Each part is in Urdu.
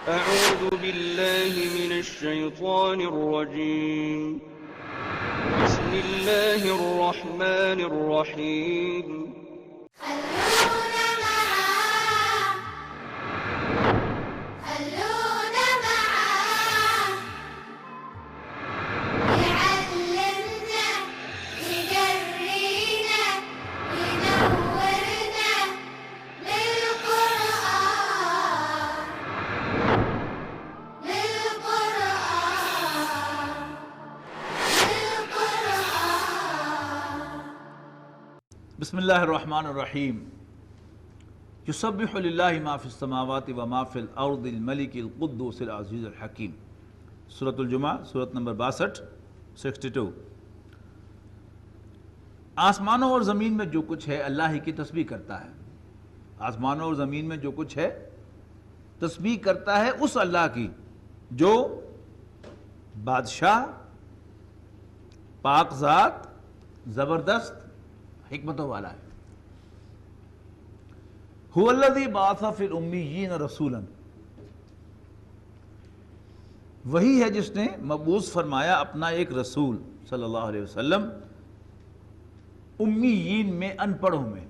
أعوذ بالله من الشيطان الرجيم بسم الله الرحمن الرحيم بسم اللہ الرحمن الرحیم یسبح للہ ما فی السماوات و ما فی الارض الملک القدوس العزیز الحکیم۔ سورۃ الجمعہ، سورۃ نمبر 62 آسمانوں اور زمین میں جو کچھ ہے اللہ ہی کی تسبیح کرتا ہے۔ آسمانوں اور زمین میں جو کچھ ہے تسبیح کرتا ہے اس اللہ کی جو بادشاہ، پاک ذات، زبردست، حکمتوں والا ہے۔ هو الذی بعث فی الامیین رسولا، وہی ہے جس نے مبعوث فرمایا اپنا ایک رسول صلی اللہ علیہ وسلم امیین میں، ان پڑھوں میں۔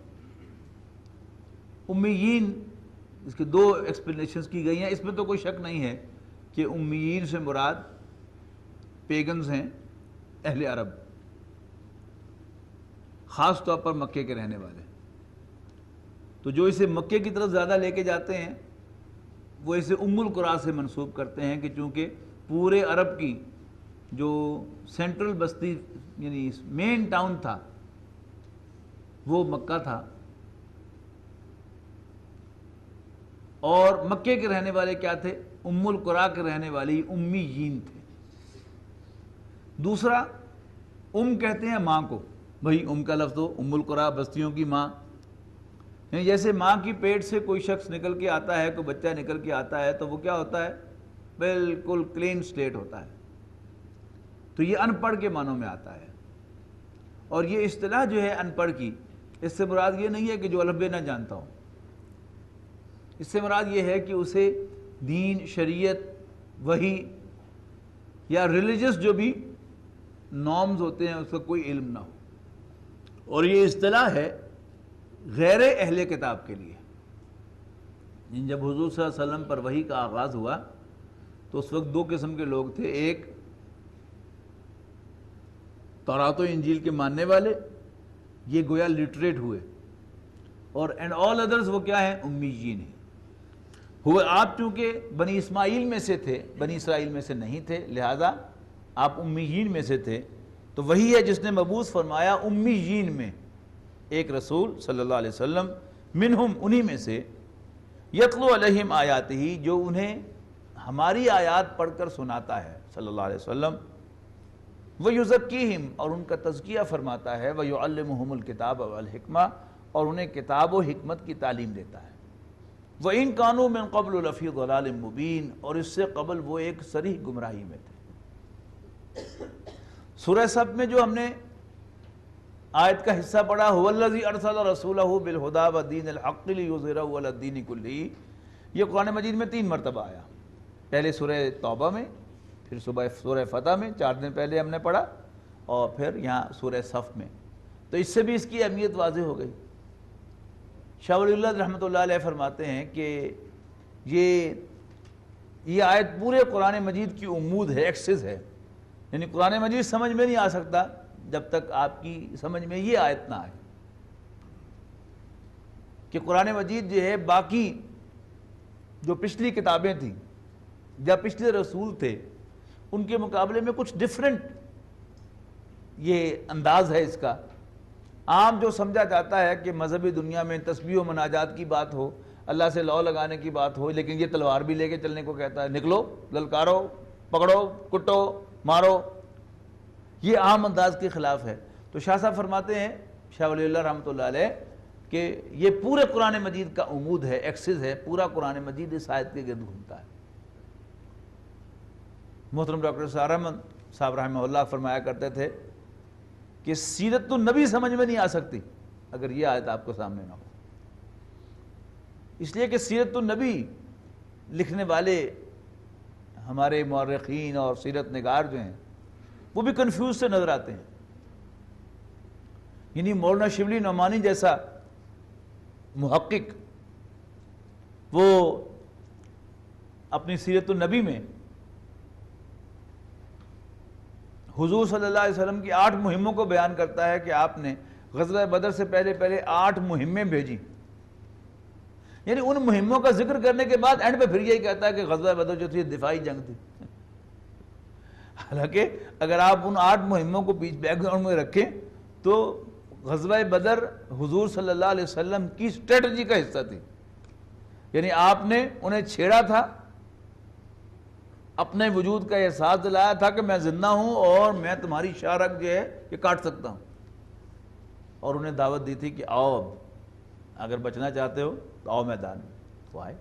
امیین، اس کے دو ایکسپلینیشنز کی گئی ہیں۔ اس میں تو کوئی شک نہیں ہے کہ امیین سے مراد پیگنز ہیں، اہل عرب، خاص طور پر مکے کے رہنے والے۔ تو جو اسے مکے کی طرف زیادہ لے کے جاتے ہیں وہ اسے ام القریٰ سے منسوب کرتے ہیں کہ چونکہ پورے عرب کی جو سینٹرل بستی یعنی مین ٹاؤن تھا وہ مکہ تھا، اور مکے کے رہنے والے کیا تھے؟ ام القریٰ کے رہنے والی امیین تھے۔ دوسرا، کہتے ہیں ماں کو، بھئی کا لفظ تو ام القریٰ، بستیوں کی ماں، یعنی جیسے ماں کی پیٹ سے کوئی شخص نکل کے آتا ہے، کوئی بچہ نکل کے آتا ہے تو وہ کیا ہوتا ہے؟ بالکل کلین سلیٹ ہوتا ہے۔ تو یہ ان پڑھ کے معنوں میں آتا ہے، اور یہ اصطلاح جو ہے ان پڑھ کی، اس سے مراد یہ نہیں ہے کہ جو الف نہ جانتا ہو، اس سے مراد یہ ہے کہ اسے دین، شریعت، وحی یا ریلیجس جو بھی نارمز ہوتے ہیں اس کا کوئی علم نہ ہو۔ اور یہ اصطلاح ہے غیر اہل کتاب کے لیے۔ جب حضور صلی اللہ علیہ وسلم پر وحی کا آغاز ہوا تو اس وقت دو قسم کے لوگ تھے، ایک تورات و انجیل کے ماننے والے، یہ گویا لٹریٹ ہوئے، اور اینڈ آل ادرز وہ کیا ہیں؟ امیین ہیں۔ آپ چونکہ بنی اسماعیل میں سے تھے، بنی اسرائیل میں سے نہیں تھے، لہذا آپ امیین میں سے تھے، تو وہی ہے جس نے مبعوث فرمایا امیین میں ایک رسول صلی اللہ علیہ وسلم، منہم، انہی میں سے، یتلو علیہم آیاتہ، جو انہیں ہماری آیات پڑھ کر سناتا ہے صلی اللہ علیہ وسلم، ویزکیہم، اور ان کا تزکیہ فرماتا ہے، ویعلمہم الکتاب والحکمہ، اور انہیں کتاب و حکمت کی تعلیم دیتا ہے۔ وَإِن كَانُوا مِن قَبْلُ لَفِي ضَلَالٍ مُبِينٍ، اور اس سے قبل وہ ایک صریح گمراہی میں تھے۔ سورہ صف میں جو ہم نے آیت کا حصہ پڑھا، هُوَ الَّذِي أَرْسَلَ رَسُولَهُ بِالْهُدَىٰ وَدِينِ الْحَقِّ لِيُظْهِرَهُ عَلَى الدِّينِ كُلِّهِ، یہ قرآن مجید میں 3 مرتبہ آیا، پہلے سورہ توبہ میں، پھر سورہ فتح میں 4 دن پہلے ہم نے پڑھا، اور پھر یہاں سورہ صف میں۔ تو اس سے بھی اس کی اہمیت واضح ہو گئی۔ شاہ ولی اللہ رحمۃ اللہ علیہ فرماتے ہیں کہ یہ آیت پورے قرآن مجید کی عمود ہے، ایکسس ہے، یعنی قرآن مجید سمجھ میں نہیں آ سکتا جب تک آپ کی سمجھ میں یہ آیت نہ آئے کہ قرآن مجید جو ہے باقی جو پچھلی کتابیں تھیں یا پچھلے رسول تھے ان کے مقابلے میں کچھ ڈیفرنٹ یہ انداز ہے اس کا۔ عام جو سمجھا جاتا ہے کہ مذہبی دنیا میں تسبیح و مناجات کی بات ہو، اللہ سے لو لگانے کی بات ہو، لیکن یہ تلوار بھی لے کے چلنے کو کہتا ہے، نکلو، للکارو، پکڑو، کٹو، مارو، یہ عام انداز کے خلاف ہے۔ تو شاہ صاحب فرماتے ہیں، شاہ ولی اللہ رحمۃ اللہ علیہ، کہ یہ پورے قرآن مجید کا عمود ہے، ایکسس ہے، پورا قرآن مجید اس آیت کے گرد گھومتا ہے۔ محترم ڈاکٹر سعد احمد صاحب رحمہ اللہ فرمایا کرتے تھے کہ سیرت النبی سمجھ میں نہیں آ سکتی اگر یہ آیت آپ کو سامنے نہ ہو، اس لیے کہ سیرت النبی لکھنے والے ہمارے مورخین اور سیرت نگار جو ہیں وہ بھی کنفیوز سے نظر آتے ہیں. یعنی مولانا شبلی نعمانی جیسا محقق وہ اپنی سیرت النبی میں حضور صلی اللہ علیہ وسلم کی 8 مہموں کو بیان کرتا ہے کہ آپ نے غزوہ بدر سے پہلے 8 مہمیں بھیجی. یعنی ان مہموں کا ذکر کرنے کے بعد اینڈ پہ پھر یہی کہتا ہے کہ غزوہ بدر جو تھی دفاعی جنگ تھی. حالانکہ اگر آپ ان 8 مہموں کو بیک گراؤنڈ میں رکھیں تو غزوہ بدر حضور صلی اللہ علیہ وسلم کی اسٹریٹجی کا حصہ تھی. یعنی آپ نے انہیں چھیڑا تھا، اپنے وجود کا احساس دلایا تھا کہ میں زندہ ہوں اور میں تمہاری شارک جو ہے یہ کاٹ سکتا ہوں، اور انہیں دعوت دی تھی کہ آؤ اب اگر بچنا چاہتے ہو تو آؤ میدان میں. وہ آئے.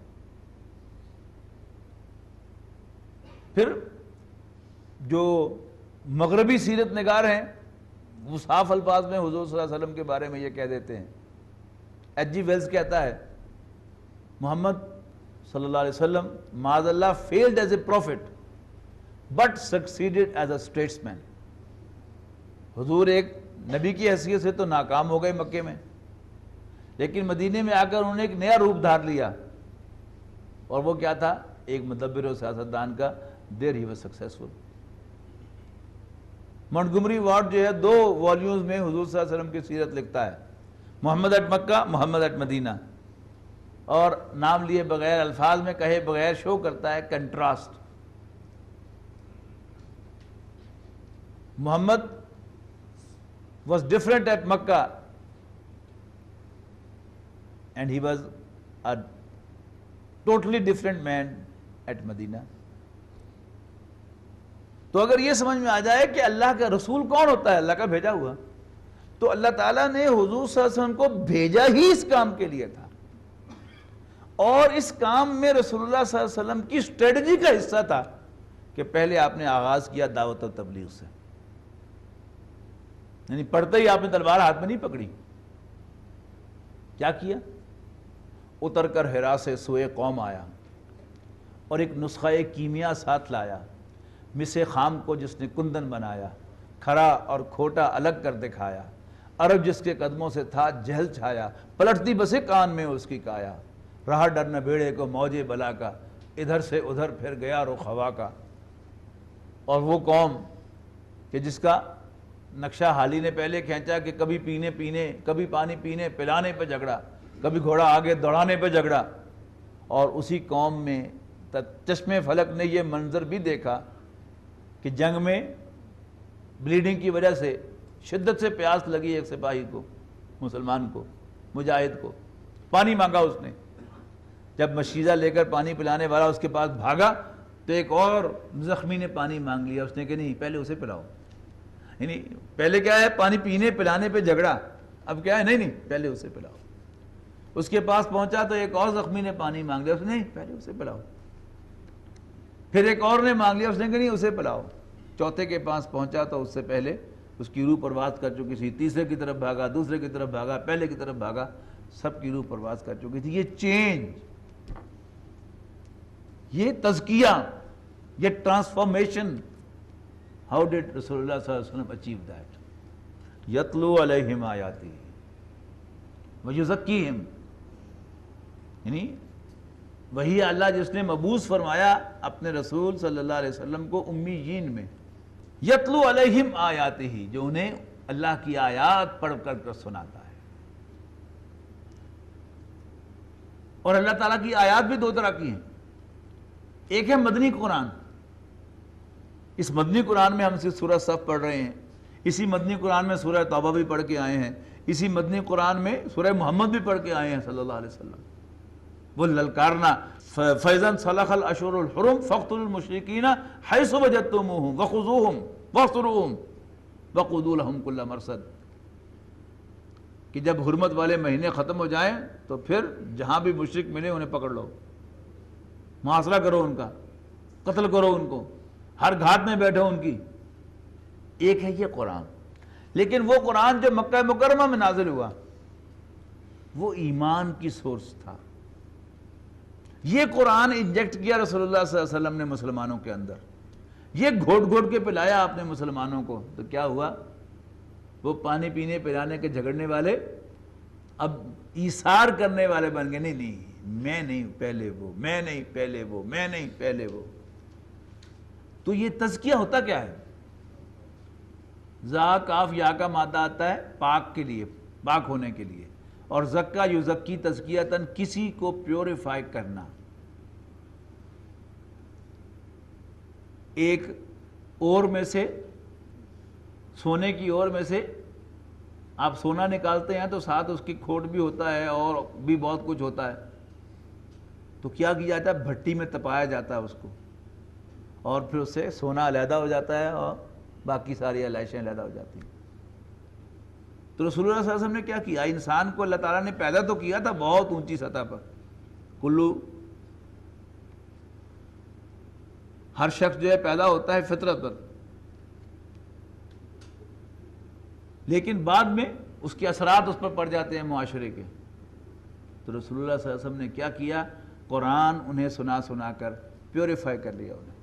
پھر جو مغربی سیرت نگار ہیں وہ صاف الفاظ میں حضور صلی اللہ علیہ وسلم کے بارے میں یہ کہہ دیتے ہیں. ایچ جی ویلز کہتا ہے محمد صلی اللہ علیہ وسلم معاذ اللہ failed as a prophet but succeeded as a statesman. حضور ایک نبی کی حیثیت سے تو ناکام ہو گئے مکے میں، لیکن مدینے میں آ کر انہوں نے ایک نیا روپ دھار لیا، اور وہ کیا تھا؟ ایک مدبر و سیاستدان کا. دیر he was successful. Montgomery ward جو ہے 2 والیومز میں حضور صلی اللہ علیہ وسلم کی سیرت لکھتا ہے، محمد at Mecca, Muhammad at Medina, اور نام لیے بغیر، الفاظ میں کہے بغیر شو کرتا ہے contrast. Muhammad was different at Makkah and he was a totally different man at Medina. تو اگر یہ سمجھ میں آ جائے کہ اللہ کا رسول کون ہوتا ہے، اللہ کا بھیجا ہوا، تو اللہ تعالیٰ نے حضور صلی اللہ علیہ وسلم کو بھیجا ہی اس کام کے لیے تھا، اور اس کام میں رسول اللہ صلی اللہ علیہ وسلم کی اسٹریٹجی کا حصہ تھا کہ پہلے آپ نے آغاز کیا دعوت و تبلیغ سے. یعنی پڑھتے ہی آپ نے تلوار ہاتھ میں نہیں پکڑی. کیا کیا؟ اتر کر ہرا سے سوئے قوم آیا اور ایک نسخہ کیمیا ساتھ لایا، مس خام کو جس نے کندن بنایا، کھرا اور کھوٹا الگ کر دکھایا، عرب جس کے قدموں سے تھا جہل چھایا، پلٹتی بسے کان میں اس کی کایا، رہا ڈر نہ بیڑے کو موجے بلا کا، ادھر سے ادھر پھر گیا رخ ہوا کا. اور وہ قوم کہ جس کا نقشہ حالی نے پہلے کھینچا کہ کبھی پینے کبھی پانی پینے پلانے پہ جھگڑا، کبھی گھوڑا آگے دوڑانے پہ جھگڑا، اور اسی قوم میں چشم فلک نے یہ منظر بھی دیکھا کہ جنگ میں بلیڈنگ کی وجہ سے شدت سے پیاس لگی ایک سپاہی کو، مسلمان کو، مجاہد کو، پانی مانگا اس نے. جب مشیزہ لے کر پانی پلانے والا اس کے پاس بھاگا تو ایک اور زخمی نے پانی مانگ لیا. اس نے کہ نہیں، پہلے اسے پلاؤ. یعنی پہلے کیا ہے؟ پانی پینے پلانے پہ جھگڑا. اب کیا ہے؟ نہیں پہلے اسے پلاؤ. اس کے پاس پہنچا تو ایک اور زخمی نے پانی مانگ لیا. اس نے نہیں، پہلے اسے پلاؤ. پھر ایک اور نے مانگ لیا. اس نے کہ نہیں، اسے پلاؤ. چوتھے کے پاس پہنچا تو اس سے پہلے اس کی روح پرواز کر چکی تھی. تیسرے کی طرف بھاگا، دوسرے کی طرف بھاگا، پہلے کی طرف بھاگا، سب کی روح پرواز کر چکی تھی. یہ چینج، یہ تزکیہ، یہ ٹرانسفارمیشن، how did رسول اللہ صلی اللہ علیہ وسلم achieve that؟ یتلو علیہم آیاتی ویزکیہم، یعنی وہی اللہ جس نے مبعوث فرمایا اپنے رسول صلی اللہ علیہ وسلم کو امیین میں، یتلو علیہم آیاتہ، جو انہیں اللہ کی آیات پڑھ کر سناتا ہے. اور اللہ تعالیٰ کی آیات بھی 2 طرح کی ہیں. ایک ہے مدنی قرآن. اس مدنی قرآن میں ہم سورہ صف پڑھ رہے ہیں، اسی مدنی قرآن میں سورہ توبہ بھی پڑھ کے آئے ہیں، اسی مدنی قرآن میں سورہ محمد بھی پڑھ کے آئے ہیں صلی اللہ علیہ وسلم. وہ للکارنا فَإِذَا انْسَلَخَ الْأَشْهُرُ الْحُرُمُ فَاقْتُلُوا الْمُشْرِكِينَ حَيْثُ وَجَدتُّمُوهُمْ وَخُذُوهُمْ وَاحْصُرُوهُم وَقُعُودُوا لَهُمْ كُلَّ مَرْصَدٍ. کہ جب حرمت والے مہینے ختم ہو جائیں تو پھر جہاں بھی مشرک ملے انہیں پکڑ لو، محاصرہ کرو ان کا، قتل کرو ان کو، ہر گھاٹ میں بیٹھو ان کی. ایک ہے یہ قرآن. لیکن وہ قرآن جو مکہ مکرمہ میں نازل ہوا وہ ایمان کی سورس تھا. یہ قرآن انجیکٹ کیا رسول اللہ صلی اللہ علیہ وسلم نے مسلمانوں کے اندر، یہ گھوٹ گھوٹ کے پلایا آپ نے مسلمانوں کو، تو کیا ہوا؟ وہ پانی پینے پلانے کے جھگڑنے والے اب ایثار کرنے والے بن گئے، نہیں میں نہیں پہلے وہ، میں نہیں پہلے وہ، میں نہیں پہلے وہ۔ تو یہ تزکیہ ہوتا کیا ہے؟ زا کاف یا کا مادہ آتا ہے پاک کے لیے، پاک ہونے کے لیے، اور زکا یزکی تزکیتاً، کسی کو پیوریفائی کرنا۔ ایک اور میں سے، سونے کی اور میں سے آپ سونا نکالتے ہیں تو ساتھ اس کی کھوٹ بھی ہوتا ہے اور بھی بہت کچھ ہوتا ہے، تو کیا کیا جاتا ہے؟ بھٹی میں تپایا جاتا ہے اس کو، اور پھر اس سے سونا علیحدہ ہو جاتا ہے اور باقی ساری علائشیں علیحدہ ہو جاتی ہیں۔ تو رسول اللہ صلی اللہ علیہ وسلم نے کیا کیا؟ انسان کو اللہ تعالیٰ نے پیدا تو کیا تھا بہت اونچی سطح پر، کلو، ہر شخص جو ہے پیدا ہوتا ہے فطرت پر، لیکن بعد میں اس کے اثرات اس پر پڑ جاتے ہیں معاشرے کے۔ تو رسول اللہ صلی اللہ علیہ وسلم نے کیا کیا؟ قرآن انہیں سنا سنا کر پیوریفائی کر لیا انہیں،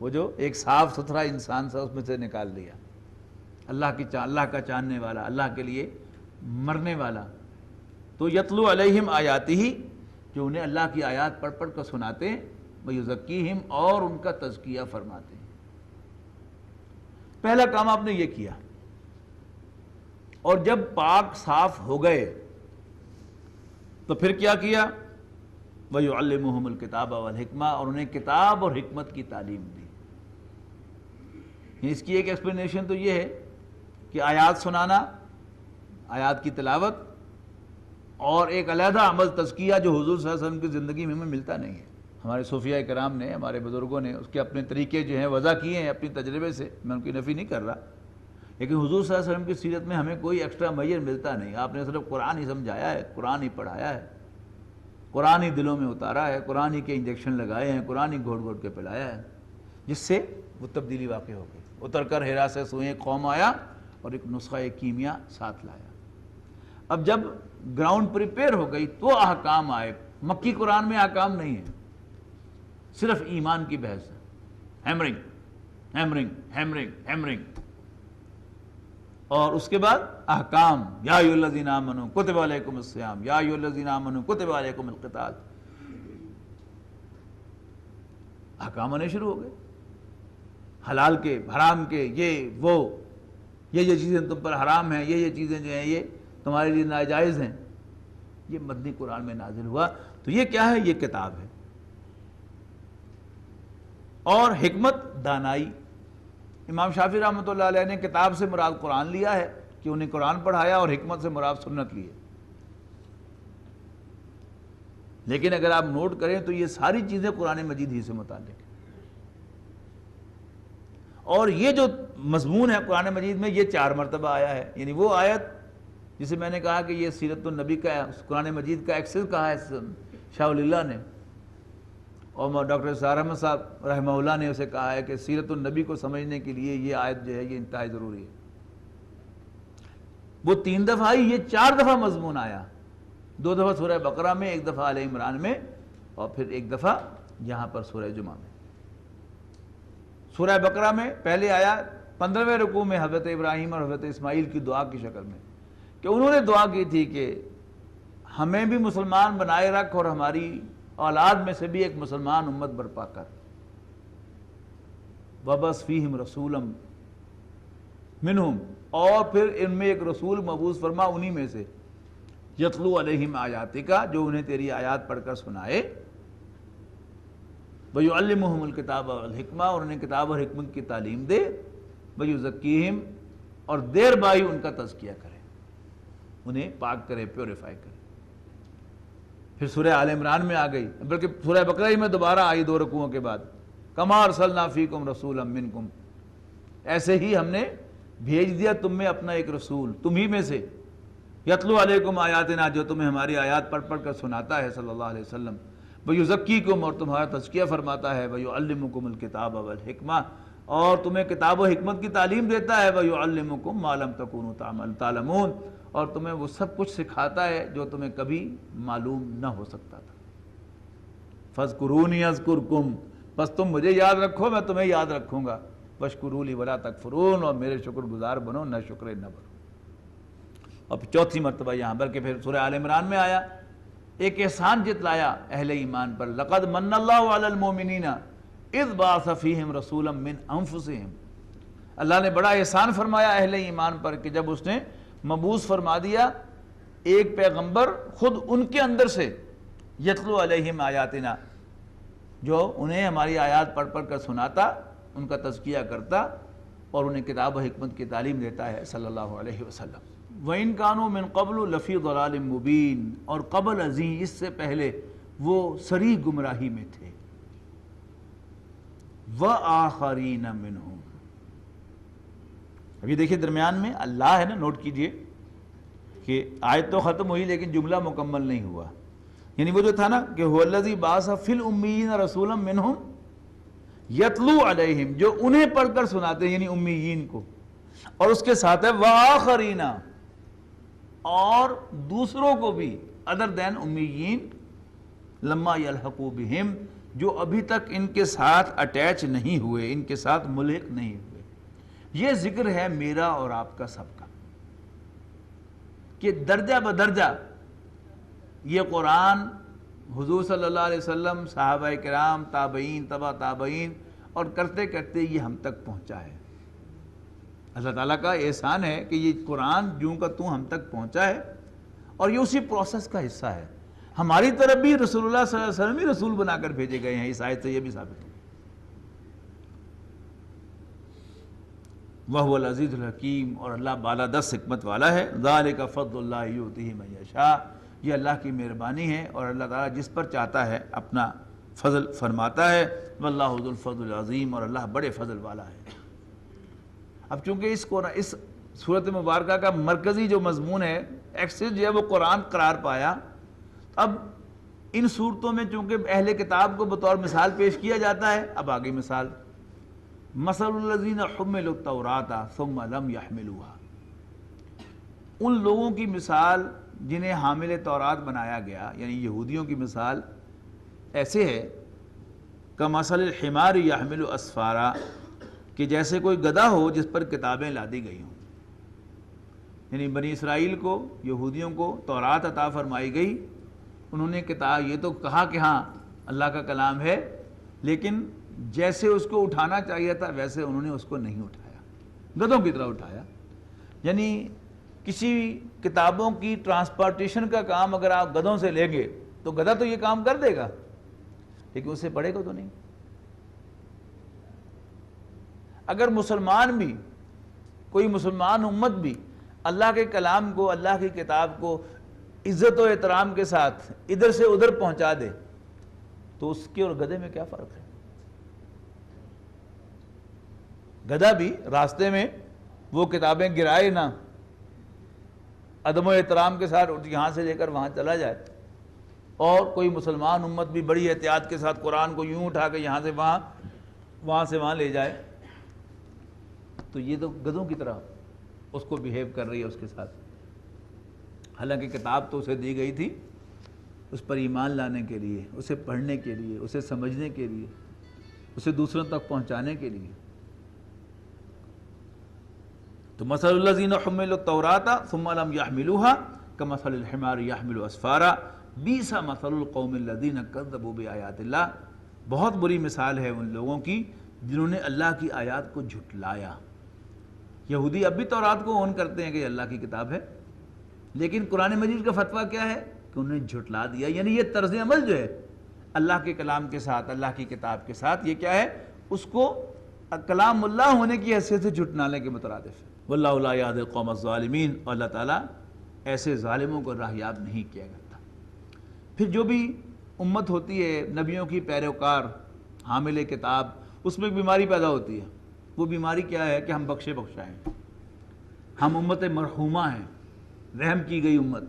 وہ جو ایک صاف ستھرا انسان تھا اس میں سے نکال لیا، اللہ کا چاہنے والا، اللہ کے لیے مرنے والا۔ تو یتلو علیہم آیاتہ، جو انہیں اللہ کی آیات پڑھ پڑھ کر سناتے ہیں، ویزکیہم، اور ان کا تزکیہ فرماتے ہیں۔ پہلا کام آپ نے یہ کیا، اور جب پاک صاف ہو گئے تو پھر کیا کیا؟ وَيُعَلِّمُهُمُ الْكِتَابَ وَالْحِكْمَةَ، اور انہیں کتاب اور حکمت کی تعلیم دی۔ اس کی ایک ایکسپلینیشن تو یہ ہے کہ آیات سنانا، آیات کی تلاوت، اور ایک علیحدہ عمل تزکیہ جو حضور صلی اللہ علیہ وسلم کی زندگی میں ہمیں ملتا نہیں ہے۔ ہمارے صوفیاء کرام نے، ہمارے بزرگوں نے اس کے اپنے طریقے جو ہیں وضع کیے ہیں اپنی تجربے سے، میں ان کی نفی نہیں کر رہا، لیکن حضور صلی اللہ علیہ وسلم کی سیرت میں ہمیں کوئی ایکسٹرا میجر ملتا نہیں۔ آپ نے صرف قرآن ہی سمجھایا ہے، قرآن ہی پڑھایا ہے، قرآن ہی دلوں میں اتارا ہے، قرآن ہی کے انجیکشن لگائے ہیں، قرآن ہی گھوٹ گھوٹ کے پلایا ہے، جس سے وہ تبدیلی واقع ہو گئی۔ اتر کر ہیرا سے سوئیں قوم آیا، اور ایک نسخہ کیمیا ساتھ لایا۔ اب جب گراؤنڈ پریپیئر ہو گئی تو احکام آئے۔ مکی قرآن میں احکام نہیں ہے، صرف ایمان کی بحث ہے، ہیمرنگ ہیمرنگ ہیمرنگ ہیمرنگ، اور اس کے بعد احکام، یا ایھا الذین آمنوا کتب علیکم الصیام، یا ایھا الذین آمنوا کتب علیکم القتال، احکام ہونے شروع ہو گئے، حلال کے، حرام کے، یہ چیزیں تم پر حرام ہیں، یہ چیزیں جو ہیں یہ تمہارے لیے ناجائز ہیں۔ یہ مدنی قرآن میں نازل ہوا۔ تو یہ کیا ہے؟ یہ کتاب ہے۔ اور حکمت، دانائی، امام شافعی رحمۃ اللہ علیہ نے کتاب سے مراد قرآن لیا ہے کہ انہیں قرآن پڑھایا، اور حکمت سے مراد سنت لی ہے۔ لیکن اگر آپ نوٹ کریں تو یہ ساری چیزیں قرآن مجید ہی سے متعلق ہیں، اور یہ جو مضمون ہے قرآن مجید میں یہ 4 مرتبہ آیا ہے۔ یعنی وہ آیت جسے میں نے کہا کہ یہ سیرت النبی کا قرآن مجید کا ایکسس کہا ہے شاہ ولی اللہ نے، اور ڈاکٹر سار احمد صاحب رحمہ اللہ نے اسے کہا ہے کہ سیرت النبی کو سمجھنے کے لیے یہ آیت جو ہے یہ انتہائی ضروری ہے۔ وہ 3 دفعہ آئی، یہ 4 دفعہ مضمون آیا، 2 دفعہ سورہ بقرہ میں، 1 دفعہ آل عمران میں، اور پھر 1 دفعہ یہاں پر سورہ جمعہ میں۔ سورہ بقرہ میں پہلے آیا 15ویں رکوع میں حضرت ابراہیم اور حضرت اسماعیل کی دعا کی شکل میں، کہ انہوں نے دعا کی تھی کہ ہمیں بھی مسلمان بنائے رکھ، اور ہماری اولاد میں سے بھی ایک مسلمان امت برپا کر۔ وَبَعِثْ فِيهِمْ رَسُولًا مِّنْهُمْ، اور پھر ان میں ایک رسول مبعوث فرما انہی میں سے، یتلو علیہم آیاتک، جو انہیں تیری آیات پڑھ کر سنائے، وَيُعَلِّمُهُمُ الْكِتَابَ وَالْحِکْمَةَ، اور انہیں کتاب اور حکمت کی تعلیم دے، وَيُزَکِّیہم، اور دیر بائی ان کا تزکیہ کرے، انہیں پاک کرے، پیوریفائی کرے۔ پھر سورہ آل عمران میں آ گئی، بلکہ سورہ بقرہ ہی میں دوبارہ آئی 2 رکوعوں کے بعد، کما ارسلنا فیکم رسولا منکم، ایسے ہی ہم نے بھیج دیا تم میں اپنا ایک رسول، تمہیں میں سے، یتلو علیکم آیاتنا، جو تمہیں ہماری آیات پڑھ پڑھ کر سناتا ہے صلی اللہ علیہ وسلم، وَيُزَکِّیکم، اور تمہارا تزکیہ فرماتا ہے، وَيُعَلِّمُکم الْکِتَابَ وَالْحِکْمَةَ، اور تمہیں کتاب و حکمت کی تعلیم دیتا ہے، وَيُعَلِّمُکم مَا لَمْ تَکُونُوا تَعْلَمُونَ، اور تمہیں وہ سب کچھ سکھاتا ہے جو تمہیں کبھی معلوم نہ ہو سکتا تھا۔ فاذکرونی اذکرکم، بس تم مجھے یاد رکھو میں تمہیں یاد رکھوں گا، واشکروا لی ولا تکفرون، اور میرے شکر گزار بنو نہ شکر نہ بنو۔ اور پھر چوتھی مرتبہ یہاں پر کہ پھر سورہ آل عمران میں آیا، ایک احسان جتلایا اہل ایمان پر، لقد من اللہ علی المؤمنین اذ بعث فیہم رسولا من انفسہم، اللہ نے بڑا احسان فرمایا اہل ایمان پر کہ جب اس نے مبعوث فرما دیا ایک پیغمبر خود ان کے اندر سے، یتلو علیہم آیاتنا، جو انہیں ہماری آیات پڑھ پڑھ کر سناتا، ان کا تزکیہ کرتا اور انہیں کتاب و حکمت کی تعلیم دیتا ہے صلی اللہ علیہ وسلم۔ وَإِن كَانُوا مِن قَبْلُ لَفِي ضَلَالٍ مُبِينٍ، اور قبل ازیں اس سے پہلے وہ صریح گمراہی میں تھے۔ وَآخَرِينَ مِنْهُمْ، اب یہ دیکھیں درمیان میں اللہ ہے نا، نوٹ کیجئے کہ آیت تو ختم ہوئی لیکن جملہ مکمل نہیں ہوا، یعنی وہ جو تھا نا کہ هُوَ الَّذِي بَعَثَ فِي الْأُمِّيِّينَ رَسُولًا مِّنْهُمْ يَتْلُو عَلَيْهِمْ، جو انہیں پڑھ کر سناتے ہیں یعنی امیین کو، اور اس کے ساتھ ہے وَآخَرِينَ، اور دوسروں کو بھی ادر دین امیین، لما یلحقوا بہم، جو ابھی تک ان کے ساتھ اٹیچ نہیں ہوئے، ان کے ساتھ ملحق نہیں ہوئے۔ یہ ذکر ہے میرا اور آپ کا سب کا کہ درجہ بدرجہ یہ قرآن حضور صلی اللہ علیہ وسلم، صحابہ کرام، تابعین، تبع تابعین، اور کرتے کرتے یہ ہم تک پہنچا ہے۔ اللہ تعالیٰ کا احسان ہے کہ یہ قرآن جوں کا توں ہم تک پہنچا ہے، اور یہ اسی پروسیس کا حصہ ہے۔ ہماری طرف بھی رسول اللہ صلی اللہ علیہ وسلم ہی رسول بنا کر بھیجے گئے ہیں، اس آیت سے یہ بھی ثابت ہے۔ وَهُوَ الْعَزِيزُ الْحَكِيمُ، اور اللہ بالادست حکمت والا ہے۔ ذَلِكَ فَضْلُ اللَّهِ يُؤْتِيهِ مَن يَشَاءُ، یہ اللہ کی مہربانی ہے اور اللہ تعالیٰ جس پر چاہتا ہے اپنا فضل فرماتا ہے۔ وَاللَّهُ ذُو الْفَضْلِ الْعَظِيمُ، اور اللہ بڑے فضل والا ہے۔ اب چونکہ اس صورت مبارکہ کا مرکزی جو مضمون ہے، ایکسس جو ہے وہ قرآن قرار پایا، اب ان صورتوں میں چونکہ اہل کتاب کو بطور مثال پیش کیا جاتا ہے، اب آگئی مثال، مثل الذین حملوا التوراۃ ثم لم یحملوها، ان لوگوں کی مثال جنہیں حامل تورات بنایا گیا، یعنی یہودیوں کی مثال ایسے ہے کمثل الحمار یحمل اسفارا، کہ جیسے کوئی گدھا ہو جس پر کتابیں لادی گئی ہوں، یعنی بنی اسرائیل کو، یہودیوں کو تورات عطا فرمائی گئی، انہوں نے کتاب یہ تو کہا کہ ہاں اللہ کا کلام ہے، لیکن جیسے اس کو اٹھانا چاہیے تھا ویسے انہوں نے اس کو نہیں اٹھایا، گدھوں کی طرح اٹھایا۔ یعنی کسی کتابوں کی ٹرانسپورٹیشن کا کام اگر آپ گدھوں سے لیں گے تو گدھا تو یہ کام کر دے گا، لیکن اسے پڑھے گا تو نہیں۔ اگر مسلمان بھی، کوئی مسلمان امت بھی اللہ کے کلام کو، اللہ کی کتاب کو عزت و احترام کے ساتھ ادھر سے ادھر پہنچا دے تو اس کے اور گدھے میں کیا فرق ہے؟ گدھا بھی راستے میں وہ کتابیں گرائے نہ، عدم و احترام کے ساتھ یہاں سے لے کر وہاں چلا جائے، اور کوئی مسلمان امت بھی بڑی احتیاط کے ساتھ قرآن کو یوں اٹھا کے یہاں سے وہاں، وہاں سے وہاں لے جائے، تو یہ تو گدھوں کی طرح اس کو بیہیو کر رہی ہے اس کے ساتھ۔ حالانکہ کتاب تو اسے دی گئی تھی اس پر ایمان لانے کے لیے، اسے پڑھنے کے لیے، اسے سمجھنے کے لیے، اسے دوسروں تک پہنچانے کے لیے۔ تو مثل الذین حملوا التوراۃ ثم لم یحملوها کمثل الحمار یحمل اسفارا بئس مثل القوم الذین کذبوا بآیات اللہ، بہت بری مثال ہے ان لوگوں کی جنہوں نے اللہ کی آیات کو جھٹلایا۔ یہودی اب بھی تورات کو اون کرتے ہیں کہ یہ اللہ کی کتاب ہے، لیکن قرآن مجید کا فتویٰ کیا ہے کہ انہوں نے جھٹلا دیا۔ یعنی یہ طرز عمل جو ہے اللہ کے کلام کے ساتھ، اللہ کی کتاب کے ساتھ، یہ کیا ہے؟ اس کو کلام اللہ ہونے کی حیثیت سے جھٹلانے کے مترادف ہے۔ واللہ لا یہدی القوم الظالمین، اور اللہ تعالیٰ ایسے ظالموں کو راہیاب نہیں کیا کرتا۔ پھر جو بھی امت ہوتی ہے نبیوں کی پیروکار، حامل کتاب، اس میں ایک بیماری پیدا ہوتی ہے۔ وہ بیماری کیا ہے کہ ہم بخشے بخشائیں، ہم امت مرحومہ ہیں، رحم کی گئی امت۔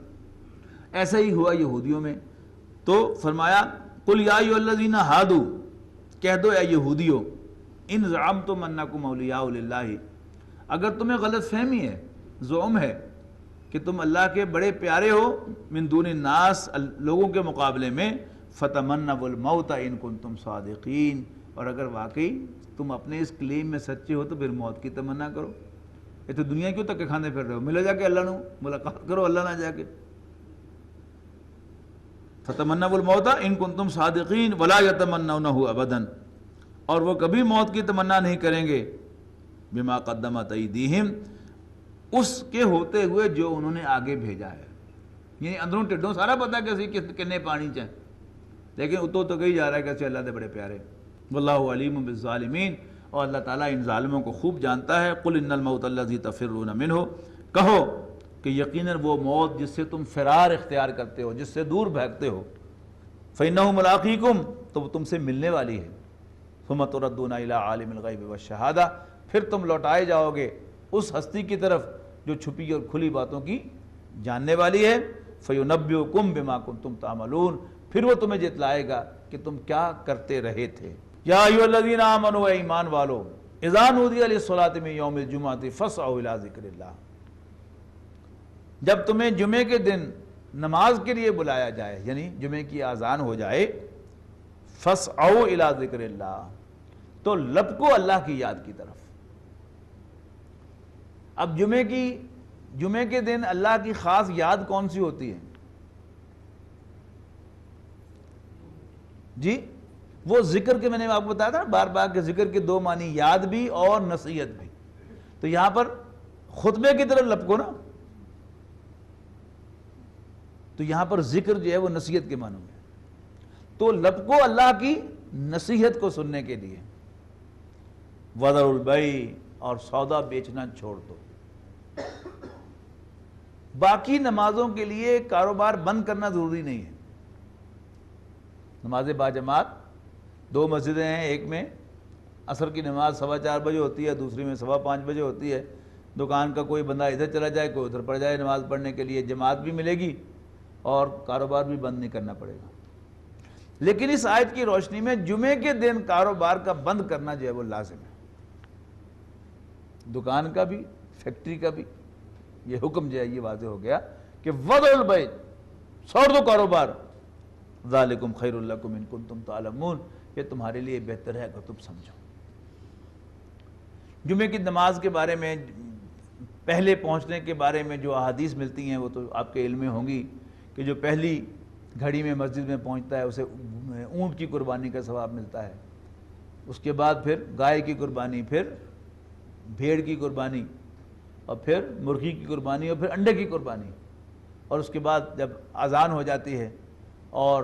ایسا ہی ہوا یہودیوں میں، تو فرمایا قل یا ایھا الذین ہادوا، کہہ دو اے یہودیو، ان زعمتم انکم اولیاء للہ، اگر تمہیں غلط فہمی ہے، زعم ہے کہ تم اللہ کے بڑے پیارے ہو، من دون الناس، لوگوں کے مقابلے میں، فتمنوا الموت ان کنتم صادقین، اور اگر واقعی تم اپنے اس کلیم میں سچے ہو تو پھر موت کی تمنا کرو۔ یہ تو دنیا کیوں تک کھانے پھر رہے ہو، ملے جا کے اللہ نو ملاقات کرو اللہ نہ جا کے۔ فتمنوا الموت ان کنتم صادقین ولا یتمنونہ ابدا، اور وہ کبھی موت کی تمنا نہیں کریں گے بما قدمت ایدیہم، اس کے ہوتے ہوئے جو انہوں نے آگے بھیجا ہے، یعنی اندروں ٹڈوں سارا پتہ کہ اسی کنے پانی چاہیں، لیکن اتو تو کہی جا رہا ہے کہ اسی اللہ دے بڑے پیارے۔ واللہ علیم بالظالمین، اور اللہ تعالیٰ ان ظالموں کو خوب جانتا ہے۔ قل ان الموت الذی تفرون منہ، کہو کہ یقیناً وہ موت جس سے تم فرار اختیار کرتے ہو، جس سے دور بھاگتے ہو، فإنہ ملاقیکم، تو وہ تم سے ملنے والی ہے، ثم تردون الی عالم الغیب والشہادہ، پھر تم لوٹائے جاؤ گے اس ہستی کی طرف جو چھپی اور کھلی باتوں کی جاننے والی ہے، فینبئکم بما کنتم تعملون، پھر وہ تمہیں جتلائے گا کہ تم کیا کرتے رہے تھے۔ یا ایھا الذین آمنوا، اے ایمان والو، اذا نودی للصلاۃ من یوم الجمعۃ فاسعوا الی ذکر اللہ، جب تمہیں جمعے کے دن نماز کے لیے بلایا جائے، یعنی جمعے کی اذان ہو جائے، فاسعوا الی ذکر اللہ، تو لپکو اللہ کی یاد کی طرف۔ اب جمعے کے دن اللہ کی خاص یاد کون سی ہوتی ہے؟ جی وہ ذکر کے، میں نے آپ کو بتایا تھا بار بار کہ ذکر کے دو معنی، یاد بھی اور نصیحت بھی، تو یہاں پر خطبے کی طرف لپکو نا، تو یہاں پر ذکر جو ہے وہ نصیحت کے معنی میں، تو لپکو اللہ کی نصیحت کو سننے کے لیے۔ وذروا البیع، اور سودا بیچنا چھوڑ دو۔ باقی نمازوں کے لیے کاروبار بند کرنا ضروری نہیں ہے۔ نماز باجماعت دو مسجدیں ہیں، ایک میں عصر کی نماز 4:15 بجے ہوتی ہے، دوسری میں 5:15 بجے ہوتی ہے۔ دکان کا کوئی بندہ ادھر چلا جائے، کوئی ادھر پڑ جائے نماز پڑھنے کے لیے، جماعت بھی ملے گی اور کاروبار بھی بند نہیں کرنا پڑے گا۔ لیکن اس آیت کی روشنی میں جمعے کے دن کاروبار کا بند کرنا جو ہے وہ لازم ہے، دکان کا بھی، فیکٹری کا بھی۔ یہ حکم جو ہے یہ واضح ہو گیا کہ وذروا البیع، چھوڑ دو کاروبار، ذالکم خیر لکم ان کنتم تعلمون، یہ تمہارے لیے بہتر ہے اگر تم سمجھو۔ جمعے کی نماز کے بارے میں، پہلے پہنچنے کے بارے میں جو احادیث ملتی ہیں وہ تو آپ کے علم میں ہوں گی کہ جو پہلی گھڑی میں مسجد میں پہنچتا ہے اسے اونٹ کی قربانی کا ثواب ملتا ہے، اس کے بعد پھر گائے کی قربانی، پھر بھیڑ کی قربانی، اور پھر مرغی کی قربانی، اور پھر انڈے کی قربانی، اور اس کے بعد جب اذان ہو جاتی ہے اور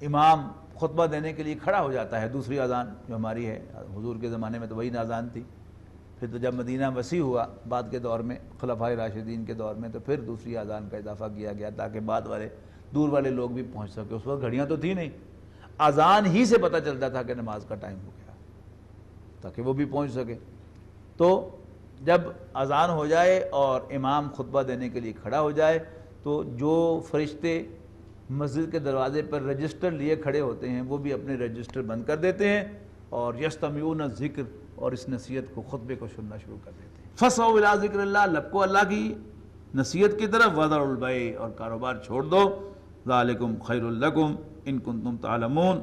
امام خطبہ دینے کے لیے کھڑا ہو جاتا ہے، دوسری اذان جو ہماری ہے، حضور کے زمانے میں تو وہی اذان تھی، پھر تو جب مدینہ وسیع ہوا بعد کے دور میں، خلفائے راشدین کے دور میں، تو پھر دوسری اذان کا اضافہ کیا گیا تاکہ بعد والے دور والے لوگ بھی پہنچ سکے۔ اس وقت گھڑیاں تو تھی نہیں، اذان ہی سے پتہ چلتا تھا کہ نماز کا ٹائم ہو گیا تاکہ وہ بھی پہنچ سکے۔ تو جب اذان ہو جائے اور امام خطبہ دینے کے لیے کھڑا ہو جائے تو جو فرشتے مسجد کے دروازے پر رجسٹر لیے کھڑے ہوتے ہیں وہ بھی اپنے رجسٹر بند کر دیتے ہیں اور یستمعون الذکر، اور اس نصیحت کو، خطبے کو سننا شروع کر دیتے ہیں۔ فاسعوا الی ذکر اللہ، لپکو اللہ کی نصیحت کی طرف، وذروا البیع، اور کاروبار چھوڑ دو، ذالکم خیر لکم ان کنتم تعلمون،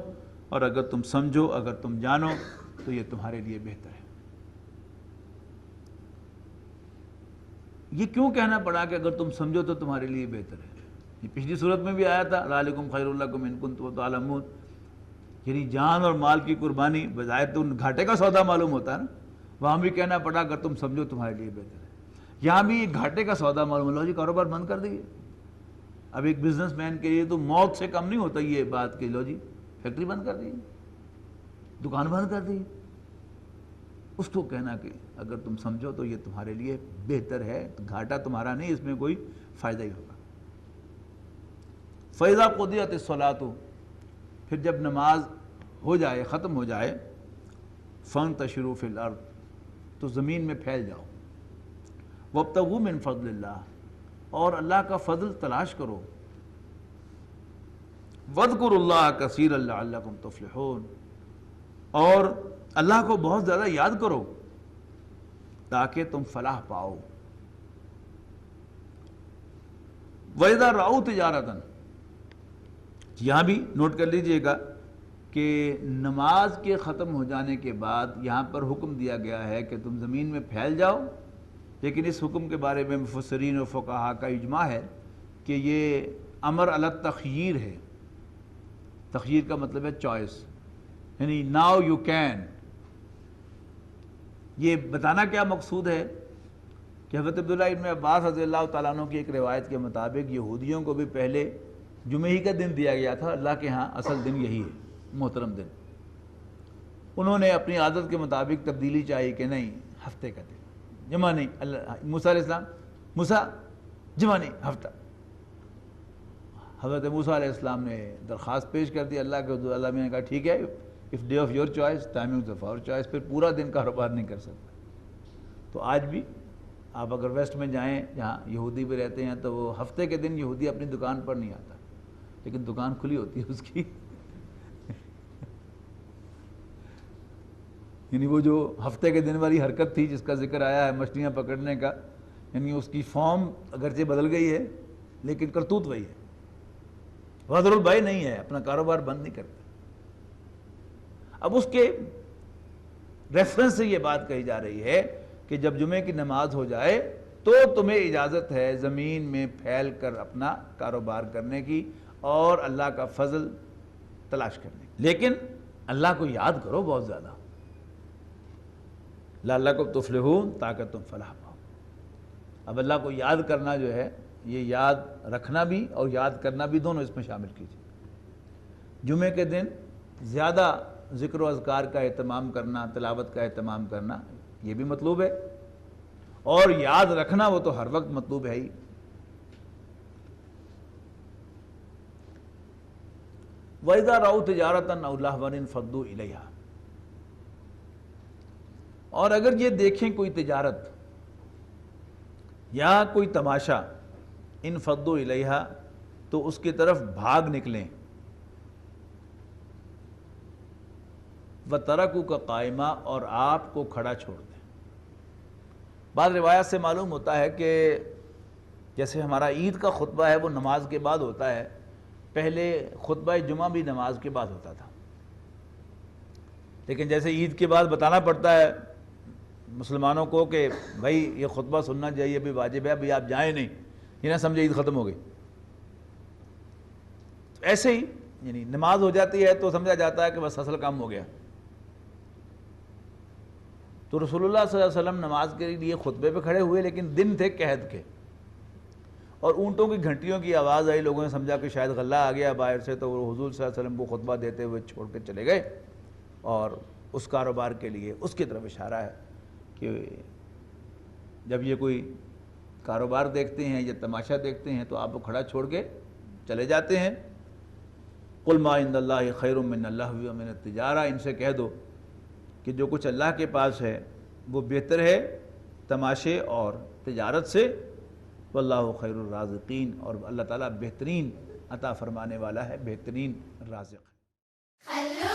اور اگر تم سمجھو، اگر تم جانو تو یہ تمہارے لیے بہتر ہے۔ یہ کیوں کہنا پڑا کہ اگر تم سمجھو تو تمہارے لیے بہتر ہے؟ یہ پچھلی صورت میں بھی آیا تھا، ذالکم خیر لکم ان کنتم تعلمون، یعنی جان اور مال کی قربانی بظاہر تو گھاٹے کا سودا معلوم ہوتا ہے نا، وہاں بھی کہنا پڑا اگر تم سمجھو تمہارے لیے بہتر ہے۔ یہاں بھی یہ گھاٹے کا سودا معلوم ہو، جی کاروبار بند کر دیجیے۔ اب ایک بزنس مین کے لیے تو موت سے کم نہیں ہوتا یہ بات کہ لو جی فیکٹری بند کر دیجیے، دکان بند کر دیجیے۔ اس کو کہنا کہ اگر تم سمجھو تو یہ تمہارے لیے بہتر ہے، گھاٹا تمہارا نہیں، اس میں کوئی فائدہ ہی ہوگا۔ فَإِذَا قُضِيَتِ الصَّلَاةُ، پھر جب نماز ہو جائے، ختم ہو جائے، فَانْتَشِرُوا فِي الْأَرْضِ، تو زمین میں پھیل جاؤ، وَابْتَغُوا مِنْ فَضْلِ اللَّهِ، اور اللہ کا فضل تلاش کرو، وَاذْكُرُوا اللَّهَ كَثِيرًا لَعَلَّكُمْ تُفْلِحُونَ، اور اللہ کو بہت زیادہ یاد کرو تاکہ تم فلاح پاؤ۔ وَإِذَا رَأَوْا تِجَارَةً، یہاں بھی نوٹ کر لیجئے گا کہ نماز کے ختم ہو جانے کے بعد یہاں پر حکم دیا گیا ہے کہ تم زمین میں پھیل جاؤ، لیکن اس حکم کے بارے میں مفسرین و فقہاء کا اجماع ہے کہ یہ امر علی التخییر ہے۔ تخییر کا مطلب ہے چوائس، یعنی ناؤ یو کین۔ یہ بتانا کیا مقصود ہے کہ حضرت عبداللہ ابن عباس رضی اللہ تعالیٰ عنہ کی ایک روایت کے مطابق یہودیوں کو بھی پہلے جمعہ ہی کا دن دیا گیا تھا، اللہ کے ہاں اصل دن یہی ہے، محترم دن۔ انہوں نے اپنی عادت کے مطابق تبدیلی چاہی کہ نہیں، ہفتے کا دن، جمعہ نہیں۔ موسیٰ علیہ السلام، موسیٰ جمعہ نہیں، ہفتہ۔ حضرت موسیٰ علیہ السلام نے درخواست پیش کر دی اللہ کے حضور، اللہ نے کہا ٹھیک ہے، of day of your choice timing of our choice, پھر پورا دن کاروبار نہیں کر سکتا۔ تو آج بھی آپ اگر ویسٹ میں جائیں جہاں یہودی بھی رہتے ہیں تو وہ ہفتے کے دن یہودی اپنی دکان پر نہیں آتا، لیکن دکان کھلی ہوتی ہے اس کی۔ یعنی وہ جو ہفتے کے دن والی حرکت تھی جس کا ذکر آیا ہے مچھلیاں پکڑنے کا، یعنی اس کی فارم اگرچہ بدل گئی ہے لیکن کرتوت وہی ہے، غدر البیع نہیں ہے، اپنا کاروبار بند نہیں کرتا۔ اب اس کے ریفرنس سے یہ بات کہی جا رہی ہے کہ جب جمعے کی نماز ہو جائے تو تمہیں اجازت ہے زمین میں پھیل کر اپنا کاروبار کرنے کی اور اللہ کا فضل تلاش کرنے کی، لیکن اللہ کو یاد کرو بہت زیادہ، لعلکم تفلحون، تاکہ تم فلاح پاؤ۔ اب اللہ کو یاد کرنا جو ہے، یہ یاد رکھنا بھی اور یاد کرنا بھی دونوں اس میں شامل کیجیے۔ جمعے کے دن زیادہ ذکر و اذکار کا اہتمام کرنا، تلاوت کا اہتمام کرنا، یہ بھی مطلوب ہے، اور یاد رکھنا وہ تو ہر وقت مطلوب ہے ہی۔ وَإِذَا رَأَوْا تِجَارَةً أَوْ لَهْوًا انفضوا إِلَيْهَا، اور اگر یہ دیکھیں کوئی تجارت یا کوئی تماشا، انفضوا إِلَيْهَا، تو اس کی طرف بھاگ نکلیں، وَتَرَكُوكَ قَائِمًا، اور آپ کو کھڑا چھوڑ دیں۔ بعض روایات سے معلوم ہوتا ہے کہ جیسے ہمارا عید کا خطبہ ہے وہ نماز کے بعد ہوتا ہے، پہلے خطبہ جمعہ بھی نماز کے بعد ہوتا تھا، لیکن جیسے عید کے بعد بتانا پڑتا ہے مسلمانوں کو کہ بھائی یہ خطبہ سننا چاہیے، بھی واجب ہے، ابھی آپ جائیں نہیں، یہ نہ سمجھے عید ختم ہو گئی۔ ایسے ہی یعنی نماز ہو جاتی ہے تو سمجھا جاتا ہے کہ بس اصل کام ہو گیا۔ تو رسول اللہ صلی اللہ علیہ وسلم نماز کے لیے خطبے پہ کھڑے ہوئے، لیکن دن تھے قحط کے، اور اونٹوں کی گھنٹیوں کی آواز آئی، لوگوں نے سمجھا کہ شاید غلہ آ گیا باہر سے، تو وہ حضور صلی اللہ علیہ وسلم کو خطبہ دیتے ہوئے چھوڑ کے چلے گئے، اور اس کاروبار کے لیے اس کی طرف اشارہ ہے کہ جب یہ کوئی کاروبار دیکھتے ہیں یا تماشا دیکھتے ہیں تو آپ کو کھڑا چھوڑ کے چلے جاتے ہیں۔ قُلْ مَا عِنْدَ اللَّهِ خَيْرٌ مِّنَ اللَّهْوِ وَمِنَ التِّجَارَةِ، ان سے کہہ دو کہ جو کچھ اللہ کے پاس ہے وہ بہتر ہے تماشے اور تجارت سے، واللہ خیر الرازقین، اور اللہ تعالیٰ بہترین عطا فرمانے والا ہے، بہترین رازق ہے۔